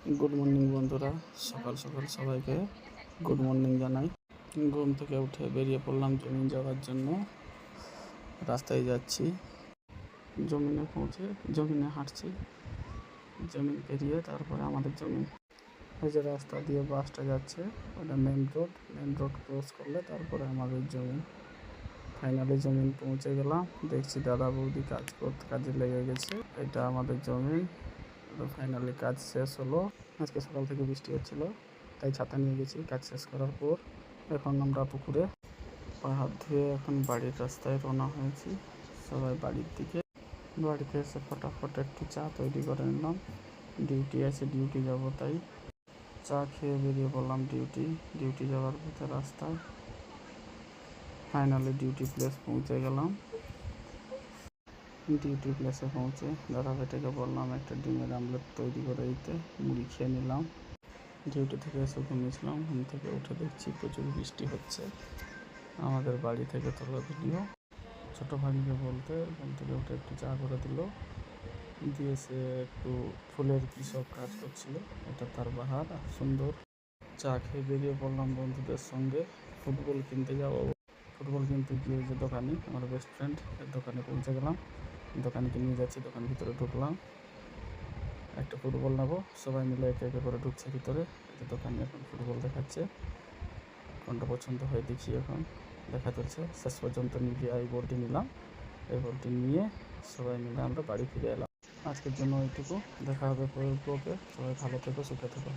Good morning বন্ধুরা, সকাল সকাল সবাইকে গুড মর্নিং জানাই। ঘুম থেকে উঠে বেরিয়ে পড়লাম জমিন যাওয়ার জন্য। রাস্তায় যাচ্ছি, জমিনে পৌঁছে জমিনে হাঁটছি, জমিন পেরিয়ে তারপরে আমাদের জমিন। এই যে রাস্তা দিয়ে বাসটা যাচ্ছে ওটা মেন রোড ক্রস করলে তারপরে আমাদের জমিন। ফাইনালি জমিন পৌঁছে গেলাম। দেখছি দাদা বৌদি কাজে লেগে গেছে। এটা আমাদের জমিন। ফাইনালি কাজ শেষ হলো। আজকে সকাল থেকে বৃষ্টি হচ্ছিল, তাই ছাতা নিয়ে গেছি। কাজ শেষ করার পর এখন আমরা পুকুরে পা হাত ধুয়ে এখন বাড়ির রাস্তায় রওনা হয়েছি সবাই বাড়ির দিকে। বাড়িতে এসে ফটাফট একটু চা তৈরি করে নিলাম। ডিউটি আছে, ডিউটি যাব, তাই চা খেয়ে বেরিয়ে পড়লাম ডিউটি যাওয়ার পথে রাস্তায়। ফাইনালি ডিউটি প্লেস পৌঁছে গেলাম। ডিউটি প্লেসে পৌঁছে দাদা ভাইটাকে বললাম একটা ডিমের আমলেট তৈরি করে দিতে। মুড়ি খেয়ে নিলাম। ডিউটি থেকে এসে ঘুমিয়েছিলাম। ঘুম থেকে উঠে দেখছি প্রচুর বৃষ্টি হচ্ছে। আমাদের বাড়ি থেকে তোলা ভিডিও ছোটো ভাইকে বলতে ঘুম থেকে উঠে একটু চা করে দিল, দিয়ে সে একটু ফুলের কী সব কাজ করছিল, এটা তার বাহার সুন্দর। চা খেয়ে বেরিয়ে পড়লাম বন্ধুদের সঙ্গে ফুটবল কিনতে যাবো। ফুটবল কিনতে গিয়ে যে দোকানি আমার বেস্ট ফ্রেন্ড, এর দোকানে পৌঁছে গেলাম। দোকানকে নিয়ে যাচ্ছি, দোকান ভিতরে ঢুকলাম। একটা ফুটবল নেবো, সবাই মিলে একে একে করে ঢুকছে ভিতরে। দোকানে এখন ফুটবল দেখাচ্ছে, কোনটা পছন্দ হয় দেখি। এখন দেখা চলছে। শেষ পর্যন্ত নিয়ে এই বলটি নিলাম। এই বলটি নিয়ে সবাই মিলে আমরা বাড়ি ফিরে এলাম। আজকের জন্য এইটুকু। দেখা হবে পরের ব্লগে। সবাই ভালো থেকো, সুখে থেকো।